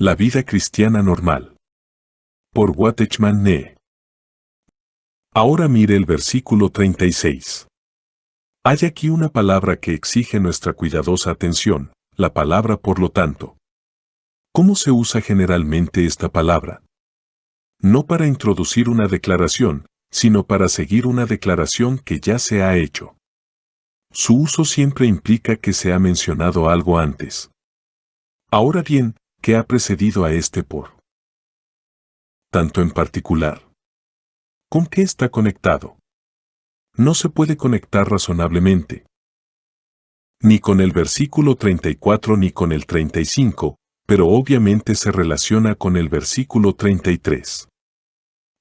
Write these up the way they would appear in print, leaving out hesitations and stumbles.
La vida cristiana normal. Por Watchman Nee. Ahora mire el versículo 36. Hay aquí una palabra que exige nuestra cuidadosa atención, la palabra por lo tanto. ¿Cómo se usa generalmente esta palabra? No para introducir una declaración, sino para seguir una declaración que ya se ha hecho. Su uso siempre implica que se ha mencionado algo antes. Ahora bien, ¿qué ha precedido a este por tanto en particular? ¿Con qué está conectado? No se puede conectar razonablemente. Ni con el versículo 34 ni con el 35, pero obviamente se relaciona con el versículo 33.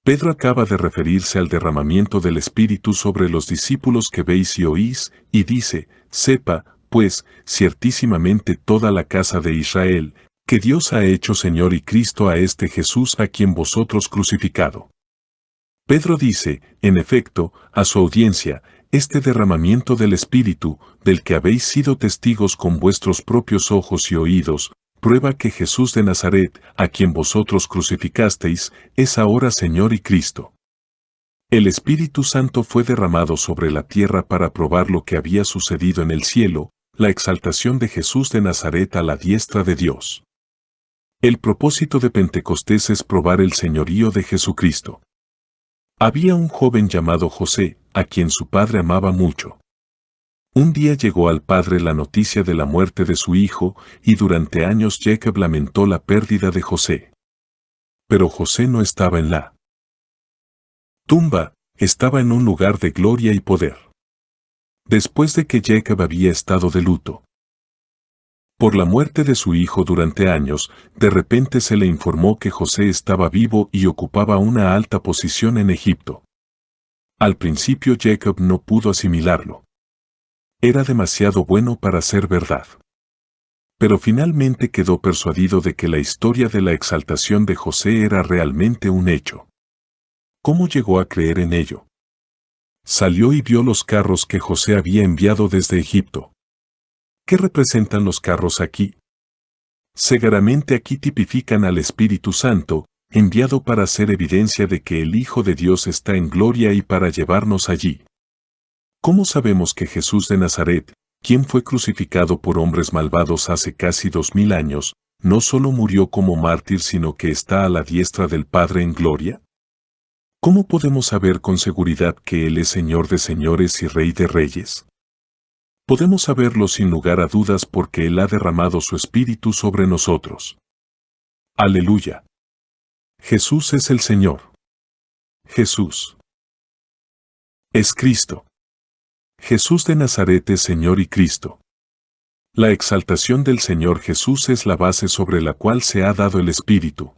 Pedro acaba de referirse al derramamiento del Espíritu sobre los discípulos que veis y oís, y dice, sepa, pues, ciertísimamente toda la casa de Israel, que Dios ha hecho Señor y Cristo a este Jesús a quien vosotros crucificado. Pedro dice, en efecto, a su audiencia, este derramamiento del Espíritu, del que habéis sido testigos con vuestros propios ojos y oídos, prueba que Jesús de Nazaret, a quien vosotros crucificasteis, es ahora Señor y Cristo. El Espíritu Santo fue derramado sobre la tierra para probar lo que había sucedido en el cielo, la exaltación de Jesús de Nazaret a la diestra de Dios. El propósito de Pentecostés es probar el señorío de Jesucristo. Había un joven llamado José, a quien su padre amaba mucho. Un día llegó al padre la noticia de la muerte de su hijo, y durante años Jacob lamentó la pérdida de José. Pero José no estaba en la tumba, estaba en un lugar de gloria y poder. Después de que Jacob había estado de luto por la muerte de su hijo durante años, de repente se le informó que José estaba vivo y ocupaba una alta posición en Egipto. Al principio Jacob no pudo asimilarlo. Era demasiado bueno para ser verdad. Pero finalmente quedó persuadido de que la historia de la exaltación de José era realmente un hecho. ¿Cómo llegó a creer en ello? Salió y vio los carros que José había enviado desde Egipto. ¿Qué representan los carros aquí? Seguramente aquí tipifican al Espíritu Santo, enviado para hacer evidencia de que el Hijo de Dios está en gloria y para llevarnos allí. ¿Cómo sabemos que Jesús de Nazaret, quien fue crucificado por hombres malvados hace casi 2000 años, no solo murió como mártir sino que está a la diestra del Padre en gloria? ¿Cómo podemos saber con seguridad que Él es Señor de señores y Rey de reyes? Podemos saberlo sin lugar a dudas porque Él ha derramado su Espíritu sobre nosotros. Aleluya. Jesús es el Señor. Jesús es Cristo. Jesús de Nazaret es Señor y Cristo. La exaltación del Señor Jesús es la base sobre la cual se ha dado el Espíritu.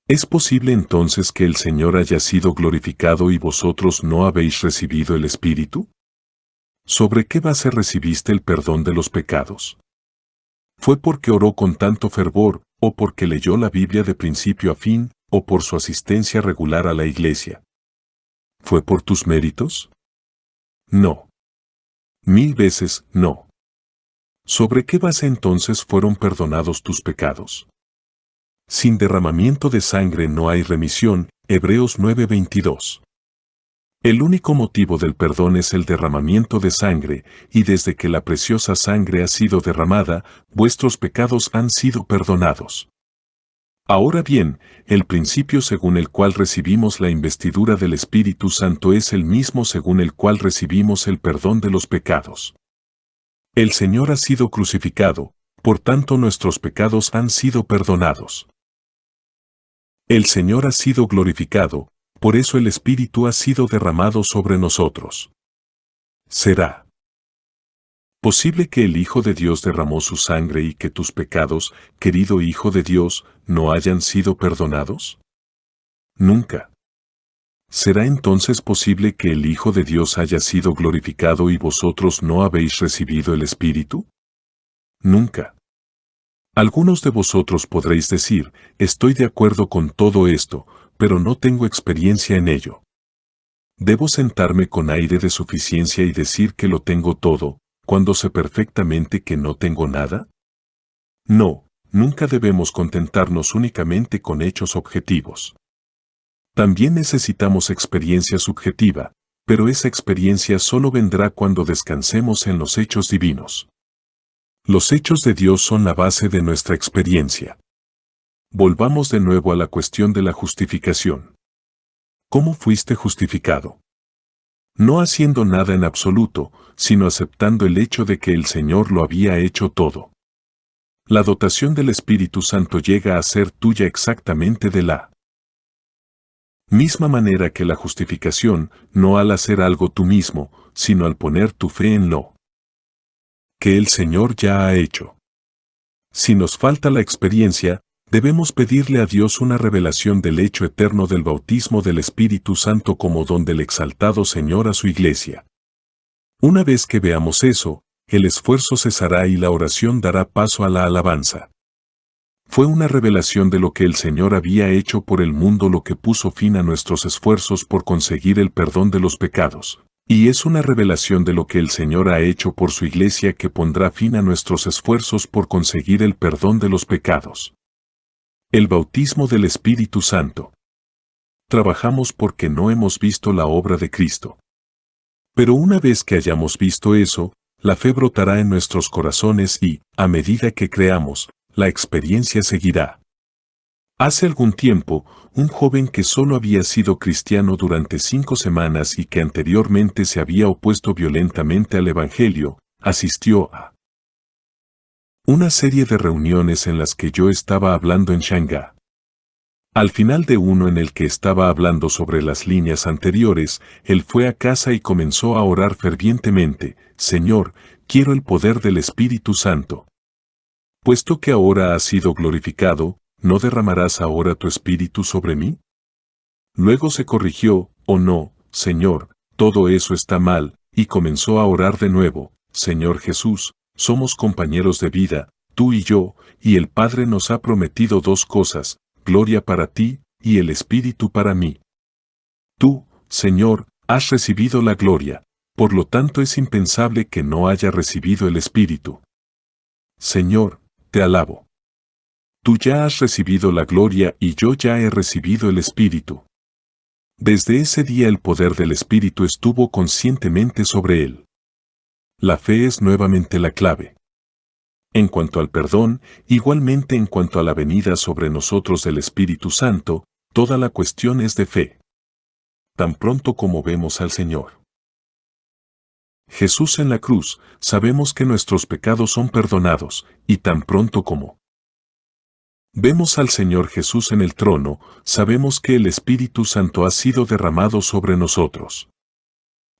¿Es posible entonces que el Señor haya sido glorificado y vosotros no habéis recibido el Espíritu? ¿Sobre qué base recibiste el perdón de los pecados? ¿Fue porque oró con tanto fervor, o porque leyó la Biblia de principio a fin, o por su asistencia regular a la iglesia? ¿Fue por tus méritos? No. 1000 veces no. ¿Sobre qué base entonces fueron perdonados tus pecados? Sin derramamiento de sangre no hay remisión, Hebreos 9:22. El único motivo del perdón es el derramamiento de sangre, y desde que la preciosa sangre ha sido derramada, vuestros pecados han sido perdonados. Ahora bien, el principio según el cual recibimos la investidura del Espíritu Santo es el mismo según el cual recibimos el perdón de los pecados. El Señor ha sido crucificado, por tanto nuestros pecados han sido perdonados. El Señor ha sido glorificado, por eso el Espíritu ha sido derramado sobre nosotros. ¿Será posible que el Hijo de Dios derramó su sangre y que tus pecados, querido Hijo de Dios, no hayan sido perdonados? Nunca. ¿Será entonces posible que el Hijo de Dios haya sido glorificado y vosotros no habéis recibido el Espíritu? Nunca. Algunos de vosotros podréis decir, estoy de acuerdo con todo esto, pero no tengo experiencia en ello. ¿Debo sentarme con aire de suficiencia y decir que lo tengo todo, cuando sé perfectamente que no tengo nada? No, nunca debemos contentarnos únicamente con hechos objetivos. También necesitamos experiencia subjetiva, pero esa experiencia solo vendrá cuando descansemos en los hechos divinos. Los hechos de Dios son la base de nuestra experiencia. Volvamos de nuevo a la cuestión de la justificación. ¿Cómo fuiste justificado? No haciendo nada en absoluto, sino aceptando el hecho de que el Señor lo había hecho todo. La dotación del Espíritu Santo llega a ser tuya exactamente de la misma manera que la justificación, no al hacer algo tú mismo, sino al poner tu fe en lo que el Señor ya ha hecho. Si nos falta la experiencia, debemos pedirle a Dios una revelación del hecho eterno del bautismo del Espíritu Santo como don del exaltado Señor a su iglesia. Una vez que veamos eso, el esfuerzo cesará y la oración dará paso a la alabanza. Fue una revelación de lo que el Señor había hecho por el mundo lo que puso fin a nuestros esfuerzos por conseguir el perdón de los pecados. Y es una revelación de lo que el Señor ha hecho por su iglesia que pondrá fin a nuestros esfuerzos por conseguir el perdón de los pecados. El bautismo del Espíritu Santo. Trabajamos porque no hemos visto la obra de Cristo. Pero una vez que hayamos visto eso, la fe brotará en nuestros corazones y, a medida que creamos, la experiencia seguirá. Hace algún tiempo, un joven que solo había sido cristiano durante 5 semanas y que anteriormente se había opuesto violentamente al Evangelio, asistió a una serie de reuniones en las que yo estaba hablando en Shanghái. Al final de uno en el que estaba hablando sobre las líneas anteriores, él fue a casa y comenzó a orar fervientemente: Señor, quiero el poder del Espíritu Santo. Puesto que ahora has sido glorificado, ¿no derramarás ahora tu Espíritu sobre mí? Luego se corrigió: oh no, Señor, todo eso está mal, y comenzó a orar de nuevo: Señor Jesús, somos compañeros de vida, tú y yo, y el Padre nos ha prometido 2 cosas, gloria para ti, y el Espíritu para mí. Tú, Señor, has recibido la gloria, por lo tanto es impensable que no haya recibido el Espíritu. Señor, te alabo. Tú ya has recibido la gloria y yo ya he recibido el Espíritu. Desde ese día el poder del Espíritu estuvo conscientemente sobre él. La fe es nuevamente la clave. En cuanto al perdón, igualmente en cuanto a la venida sobre nosotros del Espíritu Santo, toda la cuestión es de fe. Tan pronto como vemos al Señor Jesús en la cruz, sabemos que nuestros pecados son perdonados, y tan pronto como vemos al Señor Jesús en el trono, sabemos que el Espíritu Santo ha sido derramado sobre nosotros.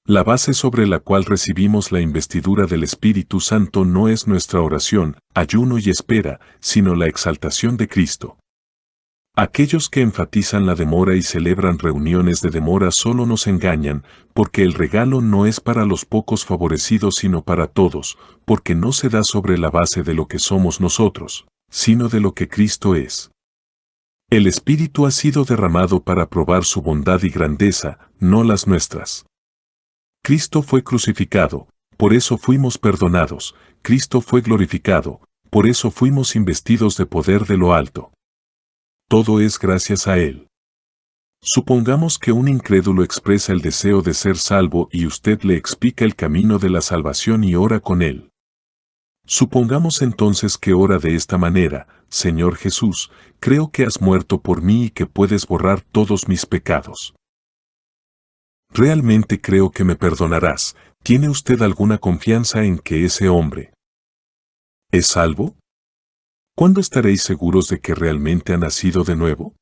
La base sobre la cual recibimos la investidura del Espíritu Santo no es nuestra oración, ayuno y espera, sino la exaltación de Cristo. Aquellos que enfatizan la demora y celebran reuniones de demora solo nos engañan, porque el regalo no es para los pocos favorecidos sino para todos, porque no se da sobre la base de lo que somos nosotros, sino de lo que Cristo es. El Espíritu ha sido derramado para probar su bondad y grandeza, no las nuestras. Cristo fue crucificado, por eso fuimos perdonados. Cristo fue glorificado, por eso fuimos investidos de poder de lo alto. Todo es gracias a Él. Supongamos que un incrédulo expresa el deseo de ser salvo y usted le explica el camino de la salvación y ora con él. Supongamos entonces que ora de esta manera: Señor Jesús, creo que has muerto por mí y que puedes borrar todos mis pecados. Realmente creo que me perdonarás. ¿Tiene usted alguna confianza en que ese hombre es salvo? ¿Cuándo estaréis seguros de que realmente ha nacido de nuevo?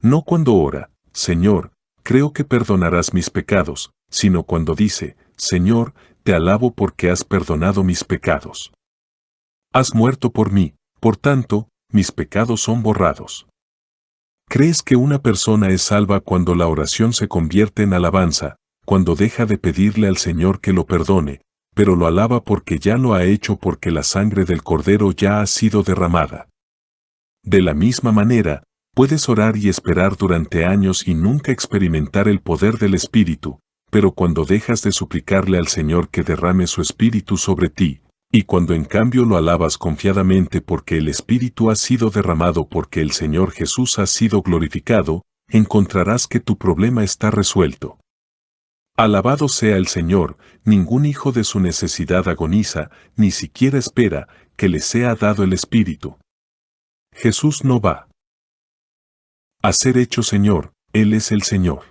No cuando ora: Señor, creo que perdonarás mis pecados, sino cuando dice: Señor, te alabo porque has perdonado mis pecados. Has muerto por mí, por tanto, mis pecados son borrados. ¿Crees que una persona es salva cuando la oración se convierte en alabanza, cuando deja de pedirle al Señor que lo perdone, pero lo alaba porque ya lo ha hecho porque la sangre del Cordero ya ha sido derramada? De la misma manera, puedes orar y esperar durante años y nunca experimentar el poder del Espíritu, pero cuando dejas de suplicarle al Señor que derrame su Espíritu sobre ti, Y cuando en cambio lo alabas confiadamente porque el Espíritu ha sido derramado, porque el Señor Jesús ha sido glorificado, encontrarás que tu problema está resuelto. Alabado sea el Señor, ningún hijo de su necesidad agoniza, ni siquiera espera que le sea dado el Espíritu. Jesús no va a ser hecho Señor, Él es el Señor.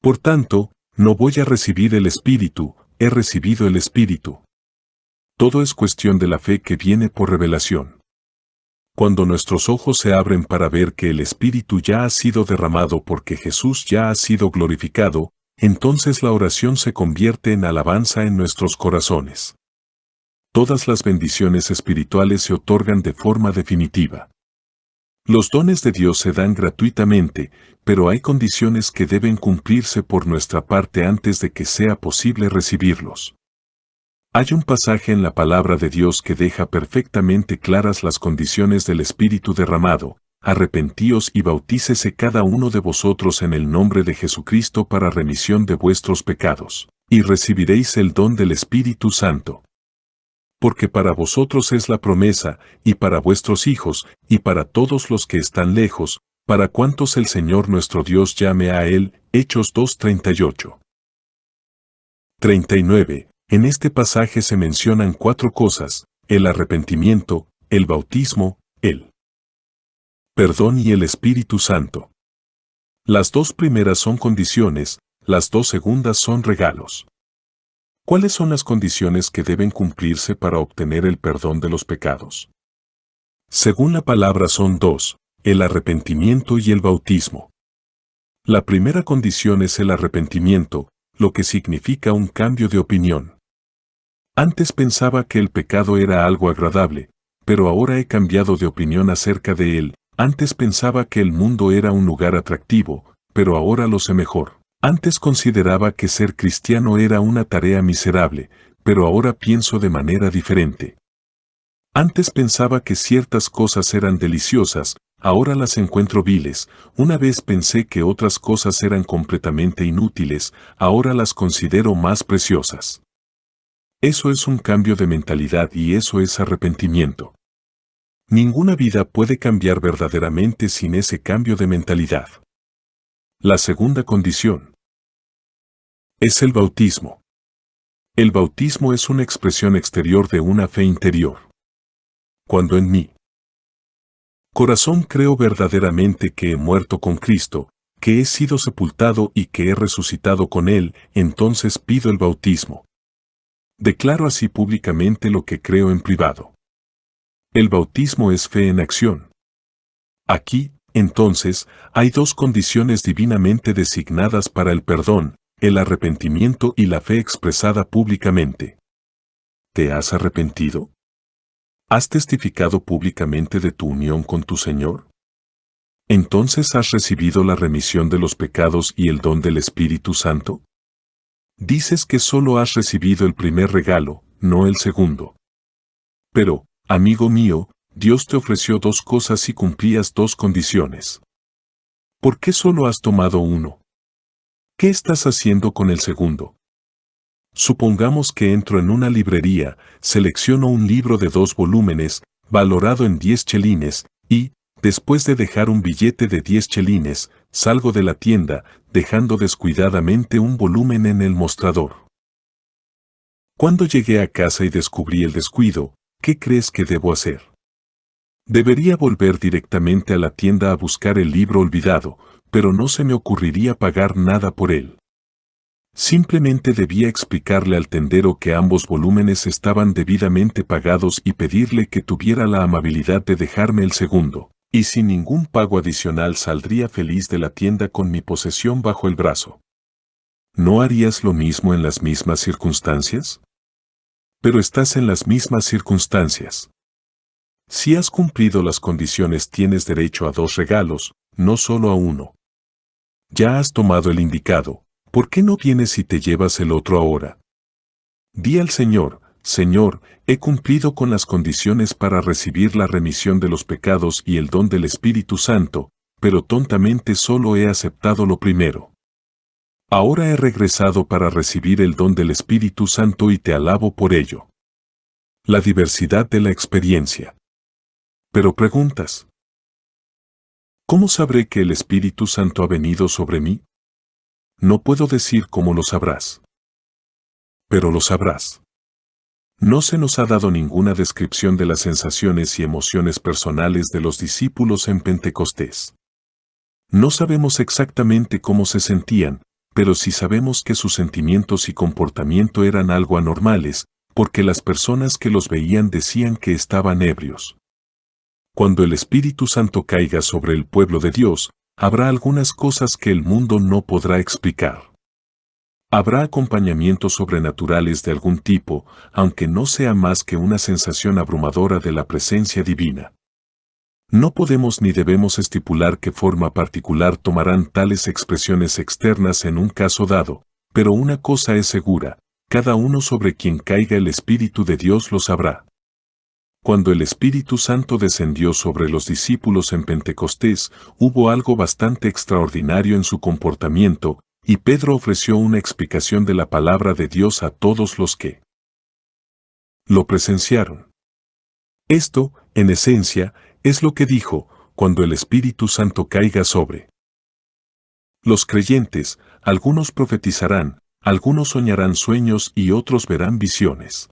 Por tanto, no voy a recibir el Espíritu, he recibido el Espíritu. Todo es cuestión de la fe que viene por revelación. Cuando nuestros ojos se abren para ver que el Espíritu ya ha sido derramado porque Jesús ya ha sido glorificado, entonces la oración se convierte en alabanza en nuestros corazones. Todas las bendiciones espirituales se otorgan de forma definitiva. Los dones de Dios se dan gratuitamente, pero hay condiciones que deben cumplirse por nuestra parte antes de que sea posible recibirlos. Hay un pasaje en la palabra de Dios que deja perfectamente claras las condiciones del Espíritu derramado. Arrepentíos y bautícese cada uno de vosotros en el nombre de Jesucristo para remisión de vuestros pecados, y recibiréis el don del Espíritu Santo. Porque para vosotros es la promesa, y para vuestros hijos, y para todos los que están lejos, para cuantos el Señor nuestro Dios llame a Él. Hechos 2:38. 39. En este pasaje se mencionan 4 cosas: el arrepentimiento, el bautismo, el perdón y el Espíritu Santo. Las 2 primeras son condiciones, las 2 segundas son regalos. ¿Cuáles son las condiciones que deben cumplirse para obtener el perdón de los pecados? Según la palabra son 2, el arrepentimiento y el bautismo. La primera condición es el arrepentimiento, lo que significa un cambio de opinión. Antes pensaba que el pecado era algo agradable, pero ahora he cambiado de opinión acerca de él. Antes pensaba que el mundo era un lugar atractivo, pero ahora lo sé mejor. Antes consideraba que ser cristiano era una tarea miserable, pero ahora pienso de manera diferente. Antes pensaba que ciertas cosas eran deliciosas, ahora las encuentro viles. Una vez pensé que otras cosas eran completamente inútiles, ahora las considero más preciosas. Eso es un cambio de mentalidad y eso es arrepentimiento. Ninguna vida puede cambiar verdaderamente sin ese cambio de mentalidad. La segunda condición es el bautismo. El bautismo es una expresión exterior de una fe interior. Cuando en mi corazón creo verdaderamente que he muerto con Cristo, que he sido sepultado y que he resucitado con Él, entonces pido el bautismo. Declaro así públicamente lo que creo en privado. El bautismo es fe en acción. Aquí, entonces, hay 2 condiciones divinamente designadas para el perdón: el arrepentimiento y la fe expresada públicamente. ¿Te has arrepentido? ¿Has testificado públicamente de tu unión con tu Señor? ¿Entonces has recibido la remisión de los pecados y el don del Espíritu Santo? Dices que solo has recibido el primer regalo, no el segundo. Pero, amigo mío, Dios te ofreció 2 cosas y cumplías 2 condiciones. ¿Por qué solo has tomado uno? ¿Qué estás haciendo con el segundo? Supongamos que entro en una librería, selecciono un libro de 2 volúmenes, valorado en 10 chelines, y, después de dejar un billete de 10 chelines, salgo de la tienda, dejando descuidadamente un volumen en el mostrador. Cuando llegué a casa y descubrí el descuido, ¿qué crees que debo hacer? Debería volver directamente a la tienda a buscar el libro olvidado, pero no se me ocurriría pagar nada por él. Simplemente debía explicarle al tendero que ambos volúmenes estaban debidamente pagados y pedirle que tuviera la amabilidad de dejarme el segundo, y sin ningún pago adicional saldría feliz de la tienda con mi posesión bajo el brazo. ¿No harías lo mismo en las mismas circunstancias? Pero estás en las mismas circunstancias. Si has cumplido las condiciones, tienes derecho a 2 regalos, no solo a uno. Ya has tomado el indicado. ¿Por qué no vienes y te llevas el otro ahora? Di al Señor: Señor, he cumplido con las condiciones para recibir la remisión de los pecados y el don del Espíritu Santo, pero tontamente solo he aceptado lo primero. Ahora he regresado para recibir el don del Espíritu Santo y te alabo por ello. La diversidad de la experiencia. Pero preguntas. ¿Cómo sabré que el Espíritu Santo ha venido sobre mí? No puedo decir cómo lo sabrás. Pero lo sabrás. No se nos ha dado ninguna descripción de las sensaciones y emociones personales de los discípulos en Pentecostés. No sabemos exactamente cómo se sentían, pero sí sabemos que sus sentimientos y comportamiento eran algo anormales, porque las personas que los veían decían que estaban ebrios. Cuando el Espíritu Santo caiga sobre el pueblo de Dios, habrá algunas cosas que el mundo no podrá explicar. Habrá acompañamientos sobrenaturales de algún tipo, aunque no sea más que una sensación abrumadora de la presencia divina. No podemos ni debemos estipular qué forma particular tomarán tales expresiones externas en un caso dado, pero una cosa es segura, cada uno sobre quien caiga el Espíritu de Dios lo sabrá. Cuando el Espíritu Santo descendió sobre los discípulos en Pentecostés, hubo algo bastante extraordinario en su comportamiento, y Pedro ofreció una explicación de la palabra de Dios a todos los que lo presenciaron. Esto, en esencia, es lo que dijo, cuando el Espíritu Santo caiga sobre los creyentes, algunos profetizarán, algunos soñarán sueños y otros verán visiones.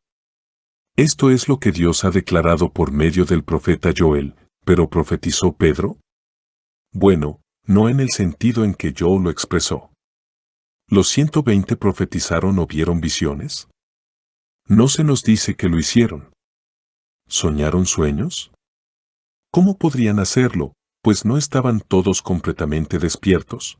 Esto es lo que Dios ha declarado por medio del profeta Joel, pero ¿profetizó Pedro? Bueno, no en el sentido en que Joel lo expresó. ¿Los 120 profetizaron o vieron visiones? No se nos dice que lo hicieron. ¿Soñaron sueños? ¿Cómo podrían hacerlo, pues no estaban todos completamente despiertos?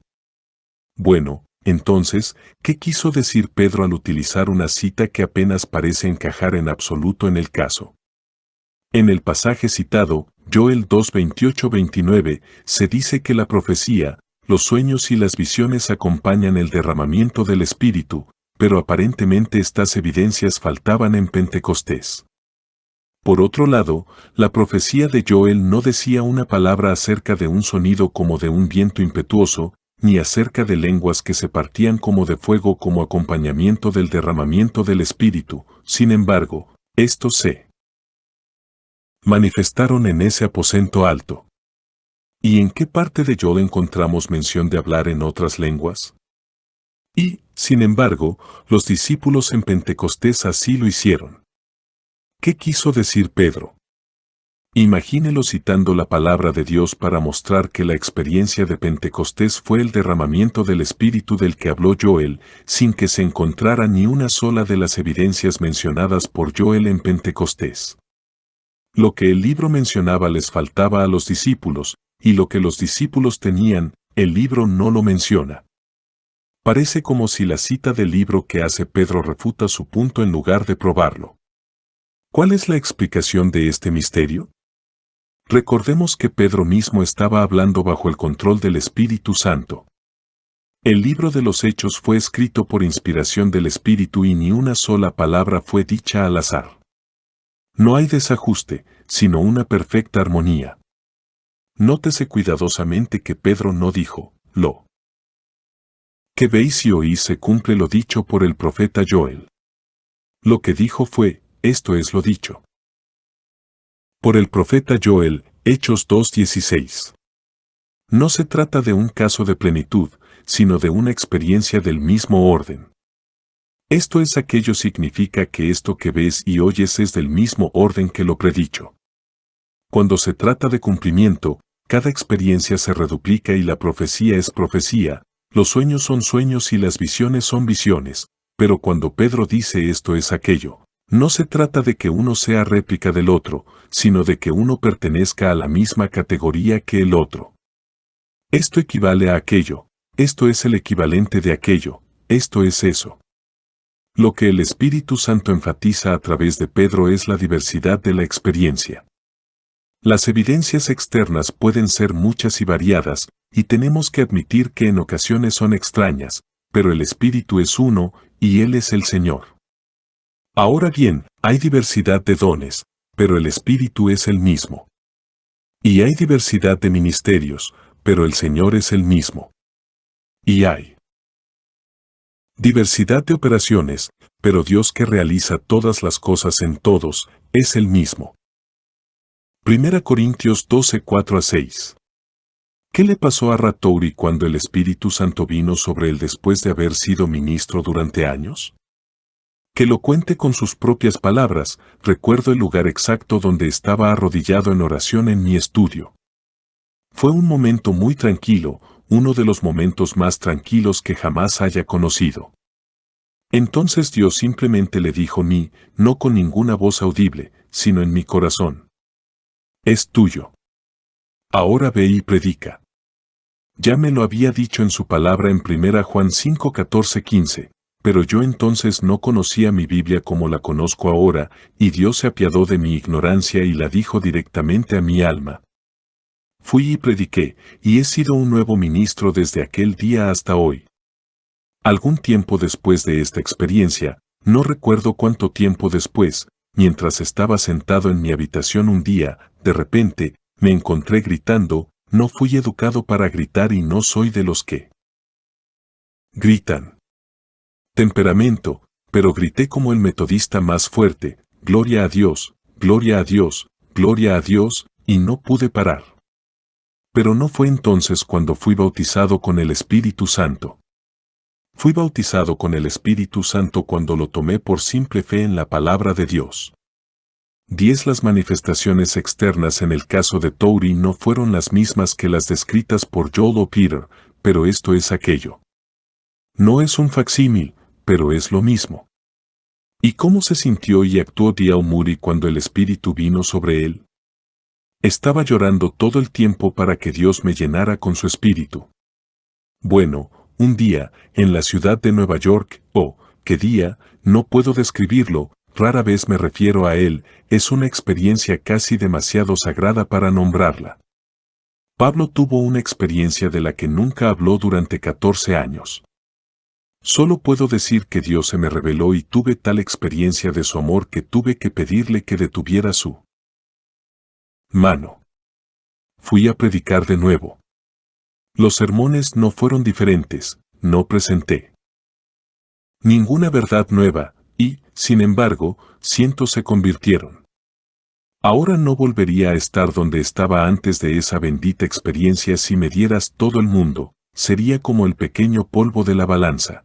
Bueno, entonces, ¿qué quiso decir Pedro al utilizar una cita que apenas parece encajar en absoluto en el caso? En el pasaje citado, Joel 2:28-29, se dice que la profecía, los sueños y las visiones acompañan el derramamiento del Espíritu, pero aparentemente estas evidencias faltaban en Pentecostés. Por otro lado, la profecía de Joel no decía una palabra acerca de un sonido como de un viento impetuoso, ni acerca de lenguas que se partían como de fuego como acompañamiento del derramamiento del Espíritu. Sin embargo, estos se manifestaron en ese aposento alto. ¿Y en qué parte de Joel encontramos mención de hablar en otras lenguas? Y, sin embargo, los discípulos en Pentecostés así lo hicieron. ¿Qué quiso decir Pedro? Imagínelo citando la palabra de Dios para mostrar que la experiencia de Pentecostés fue el derramamiento del Espíritu del que habló Joel, sin que se encontrara ni una sola de las evidencias mencionadas por Joel en Pentecostés. Lo que el libro mencionaba les faltaba a los discípulos, y lo que los discípulos tenían, el libro no lo menciona. Parece como si la cita del libro que hace Pedro refuta su punto en lugar de probarlo. ¿Cuál es la explicación de este misterio? Recordemos que Pedro mismo estaba hablando bajo el control del Espíritu Santo. El libro de los Hechos fue escrito por inspiración del Espíritu y ni una sola palabra fue dicha al azar. No hay desajuste, sino una perfecta armonía. Nótese cuidadosamente que Pedro no dijo, lo que veis y oís se cumple lo dicho por el profeta Joel. Lo que dijo fue, esto es lo dicho por el profeta Joel, Hechos 2:16. No se trata de un caso de plenitud, sino de una experiencia del mismo orden. Esto es aquello significa que esto que ves y oyes es del mismo orden que lo predicho. Cuando se trata de cumplimiento, cada experiencia se reduplica y la profecía es profecía, los sueños son sueños y las visiones son visiones, pero cuando Pedro dice esto es aquello, no se trata de que uno sea réplica del otro, sino de que uno pertenezca a la misma categoría que el otro. Esto equivale a aquello, esto es el equivalente de aquello, esto es eso. Lo que el Espíritu Santo enfatiza a través de Pedro es la diversidad de la experiencia. Las evidencias externas pueden ser muchas y variadas, y tenemos que admitir que en ocasiones son extrañas, pero el Espíritu es uno, y Él es el Señor. Ahora bien, hay diversidad de dones, pero el Espíritu es el mismo. Y hay diversidad de ministerios, pero el Señor es el mismo. Y hay Diversidad de operaciones, pero Dios que realiza todas las cosas en todos, es el mismo. 1 Corintios 12, 4-6. ¿Qué le pasó a Ratouri cuando el Espíritu Santo vino sobre él después de haber sido ministro durante años? Que lo cuente con sus propias palabras. Recuerdo el lugar exacto donde estaba arrodillado en oración en mi estudio. Fue un momento muy tranquilo, uno de los momentos más tranquilos que jamás haya conocido. Entonces Dios simplemente le dijo no con ninguna voz audible, sino en mi corazón: es tuyo. Ahora ve y predica. Ya me lo había dicho en su palabra en 1 Juan 5, 14, 15, pero yo entonces no conocía mi Biblia como la conozco ahora, y Dios se apiadó de mi ignorancia y la dijo directamente a mi alma. Fui y prediqué, y he sido un nuevo ministro desde aquel día hasta hoy. Algún tiempo después de esta experiencia, no recuerdo cuánto tiempo después, mientras estaba sentado en mi habitación un día, de repente, me encontré gritando. No fui educado para gritar y no soy de los que gritan. Temperamento, pero grité como el metodista más fuerte: gloria a Dios, gloria a Dios, gloria a Dios, y no pude parar. Pero no fue entonces cuando fui bautizado con el Espíritu Santo. Fui bautizado con el Espíritu Santo cuando lo tomé por simple fe en la palabra de Dios. 10. Las manifestaciones externas en el caso de Touri no fueron las mismas que las descritas por Joel o Peter, pero esto es aquello. No es un facsímil, pero es lo mismo. ¿Y cómo se sintió y actuó D.L. Moody cuando el Espíritu vino sobre él? Estaba llorando todo el tiempo para que Dios me llenara con su Espíritu. Bueno, un día, en la ciudad de Nueva York, qué día, no puedo describirlo. Rara vez me refiero a él, es una experiencia casi demasiado sagrada para nombrarla. Pablo tuvo una experiencia de la que nunca habló durante 14 años. Solo puedo decir que Dios se me reveló y tuve tal experiencia de su amor que tuve que pedirle que detuviera su mano. Fui a predicar de nuevo. Los sermones no fueron diferentes, no presenté ninguna verdad nueva, y, sin embargo, cientos se convirtieron. Ahora no volvería a estar donde estaba antes de esa bendita experiencia. Si me dieras todo el mundo, sería como el pequeño polvo de la balanza.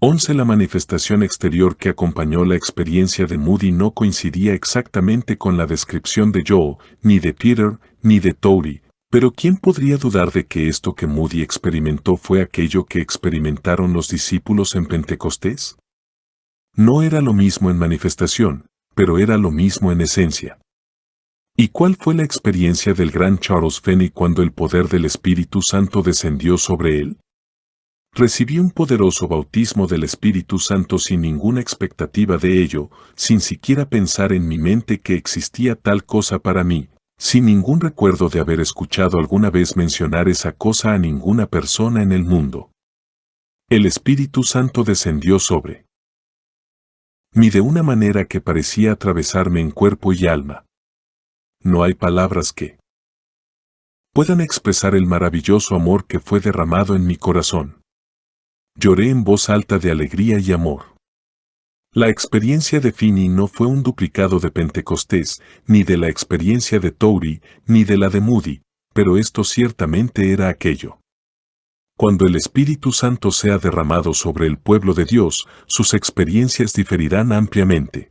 11. La manifestación exterior que acompañó la experiencia de Moody no coincidía exactamente con la descripción de Joel, ni de Peter, ni de Touri, pero ¿quién podría dudar de que esto que Moody experimentó fue aquello que experimentaron los discípulos en Pentecostés? No era lo mismo en manifestación, pero era lo mismo en esencia. ¿Y cuál fue la experiencia del gran Charles Finney cuando el poder del Espíritu Santo descendió sobre él? Recibí un poderoso bautismo del Espíritu Santo sin ninguna expectativa de ello, sin siquiera pensar en mi mente que existía tal cosa para mí, sin ningún recuerdo de haber escuchado alguna vez mencionar esa cosa a ninguna persona en el mundo. El Espíritu Santo descendió sobre mí de una manera que parecía atravesarme en cuerpo y alma. No hay palabras que puedan expresar el maravilloso amor que fue derramado en mi corazón. Lloré en voz alta de alegría y amor. La experiencia de Finney no fue un duplicado de Pentecostés, ni de la experiencia de Touri, ni de la de Moody, pero esto ciertamente era aquello. Cuando el Espíritu Santo sea derramado sobre el pueblo de Dios, sus experiencias diferirán ampliamente.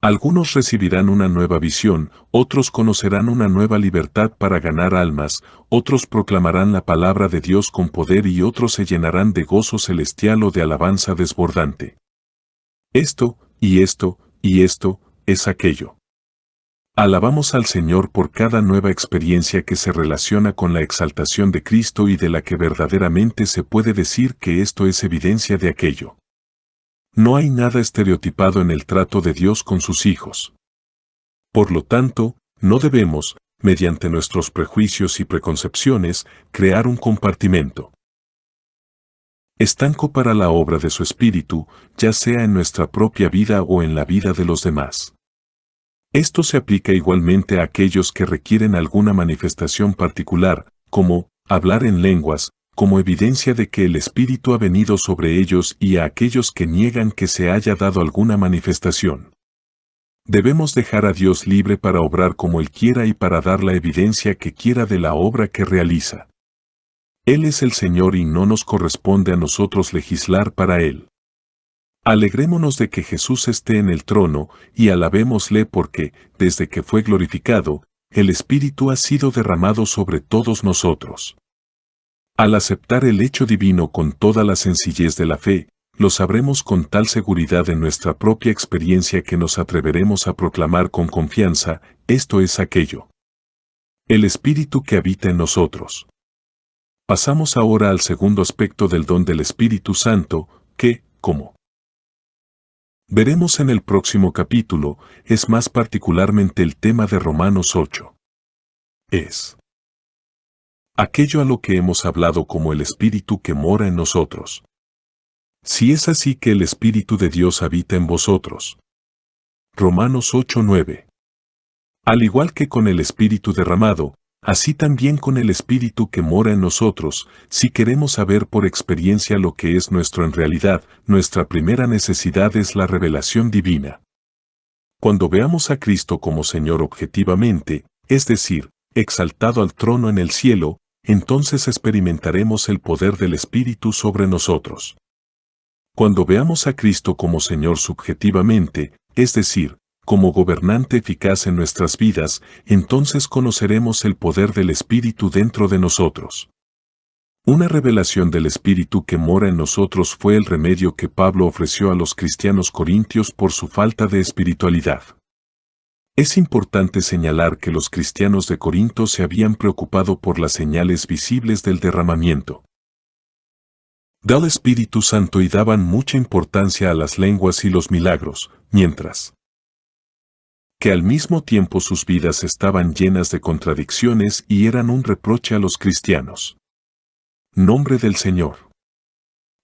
Algunos recibirán una nueva visión, otros conocerán una nueva libertad para ganar almas, otros proclamarán la palabra de Dios con poder y otros se llenarán de gozo celestial o de alabanza desbordante. Esto, y esto, y esto, es aquello. Alabamos al Señor por cada nueva experiencia que se relaciona con la exaltación de Cristo y de la que verdaderamente se puede decir que esto es evidencia de aquello. No hay nada estereotipado en el trato de Dios con sus hijos. Por lo tanto, no debemos, mediante nuestros prejuicios y preconcepciones, crear un compartimento estanco para la obra de su Espíritu, ya sea en nuestra propia vida o en la vida de los demás. Esto se aplica igualmente a aquellos que requieren alguna manifestación particular, como hablar en lenguas, como evidencia de que el Espíritu ha venido sobre ellos y a aquellos que niegan que se haya dado alguna manifestación. Debemos dejar a Dios libre para obrar como Él quiera y para dar la evidencia que quiera de la obra que realiza. Él es el Señor y no nos corresponde a nosotros legislar para Él. Alegrémonos de que Jesús esté en el trono y alabémosle porque, desde que fue glorificado, el Espíritu ha sido derramado sobre todos nosotros. Al aceptar el hecho divino con toda la sencillez de la fe, lo sabremos con tal seguridad en nuestra propia experiencia que nos atreveremos a proclamar con confianza, esto es aquello. El Espíritu que habita en nosotros. Pasamos ahora al segundo aspecto del don del Espíritu Santo, que, como veremos en el próximo capítulo, es más particularmente el tema de Romanos 8. Es aquello a lo que hemos hablado como el Espíritu que mora en nosotros. Si es así que el Espíritu de Dios habita en vosotros. Romanos 8:9. Al igual que con el Espíritu derramado, así también con el Espíritu que mora en nosotros, si queremos saber por experiencia lo que es nuestro en realidad, nuestra primera necesidad es la revelación divina. Cuando veamos a Cristo como Señor objetivamente, es decir, exaltado al trono en el cielo, entonces experimentaremos el poder del Espíritu sobre nosotros. Cuando veamos a Cristo como Señor subjetivamente, es decir, como gobernante eficaz en nuestras vidas, entonces conoceremos el poder del Espíritu dentro de nosotros. Una revelación del Espíritu que mora en nosotros fue el remedio que Pablo ofreció a los cristianos corintios por su falta de espiritualidad. Es importante señalar que los cristianos de Corinto se habían preocupado por las señales visibles del derramamiento del Espíritu Santo y daban mucha importancia a las lenguas y los milagros, mientras que al mismo tiempo sus vidas estaban llenas de contradicciones y eran un reproche a los cristianos. Nombre del Señor.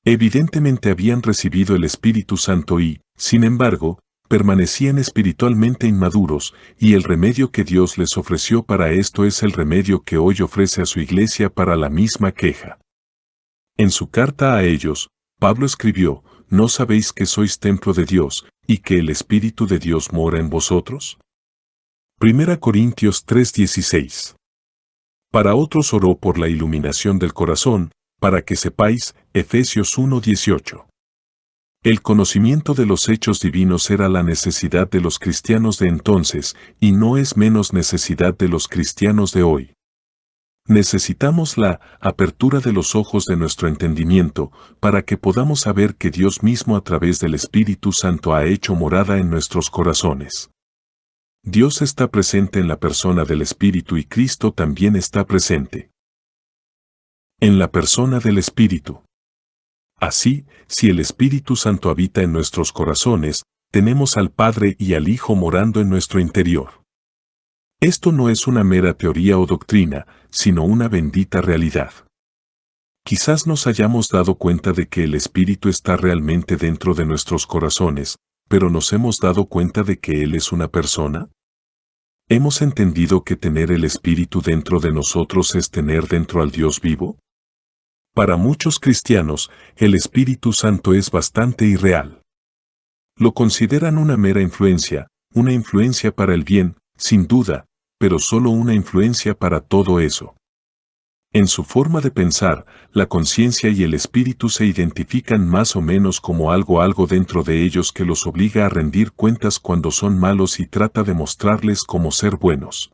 Evidentemente habían recibido el Espíritu Santo y, sin embargo, permanecían espiritualmente inmaduros, y el remedio que Dios les ofreció para esto es el remedio que hoy ofrece a su iglesia para la misma queja. En su carta a ellos, Pablo escribió, ¿no sabéis que sois templo de Dios, y que el Espíritu de Dios mora en vosotros? 1 Corintios 3:16. Para otros oró por la iluminación del corazón, para que sepáis, Efesios 1:18. El conocimiento de los hechos divinos era la necesidad de los cristianos de entonces, y no es menos necesidad de los cristianos de hoy. Necesitamos la apertura de los ojos de nuestro entendimiento, para que podamos saber que Dios mismo a través del Espíritu Santo ha hecho morada en nuestros corazones. Dios está presente en la persona del Espíritu y Cristo también está presente en la persona del Espíritu. Así, si el Espíritu Santo habita en nuestros corazones, tenemos al Padre y al Hijo morando en nuestro interior. Esto no es una mera teoría o doctrina, sino una bendita realidad. Quizás nos hayamos dado cuenta de que el Espíritu está realmente dentro de nuestros corazones, pero ¿nos hemos dado cuenta de que Él es una persona? ¿Hemos entendido que tener el Espíritu dentro de nosotros es tener dentro al Dios vivo? Para muchos cristianos, el Espíritu Santo es bastante irreal. Lo consideran una mera influencia, una influencia para el bien, sin duda, pero solo una influencia para todo eso. En su forma de pensar, la conciencia y el espíritu se identifican más o menos como algo dentro de ellos que los obliga a rendir cuentas cuando son malos y trata de mostrarles cómo ser buenos.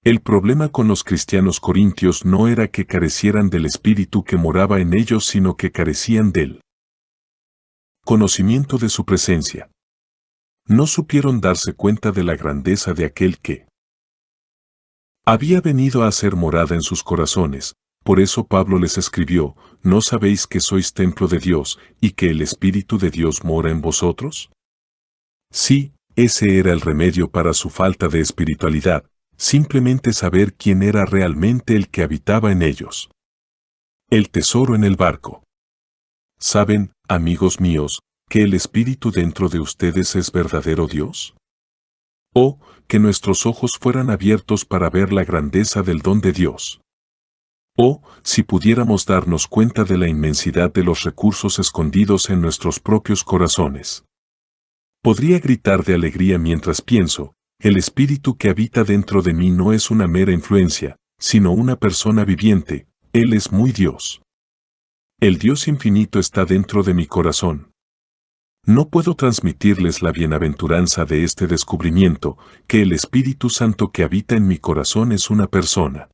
El problema con los cristianos corintios no era que carecieran del espíritu que moraba en ellos, sino que carecían del conocimiento de su presencia. No supieron darse cuenta de la grandeza de aquel que había venido a hacer morada en sus corazones. Por eso Pablo les escribió, ¿no sabéis que sois templo de Dios, y que el Espíritu de Dios mora en vosotros? Sí, ese era el remedio para su falta de espiritualidad, simplemente saber quién era realmente el que habitaba en ellos. El tesoro en el barco. ¿Saben, amigos míos, que el Espíritu dentro de ustedes es verdadero Dios? O, que nuestros ojos fueran abiertos para ver la grandeza del don de Dios. Oh, si pudiéramos darnos cuenta de la inmensidad de los recursos escondidos en nuestros propios corazones. Podría gritar de alegría mientras pienso, el espíritu que habita dentro de mí no es una mera influencia, sino una persona viviente, Él es muy Dios. El Dios infinito está dentro de mi corazón. No puedo transmitirles la bienaventuranza de este descubrimiento, que el Espíritu Santo que habita en mi corazón es una persona.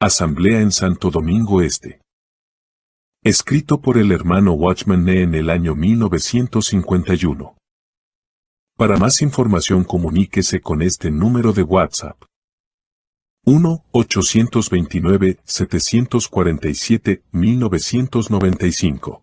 Asamblea en Santo Domingo Este. Escrito por el hermano Watchman Nee en el año 1951. Para más información comuníquese con este número de WhatsApp. 1-829-747-1995.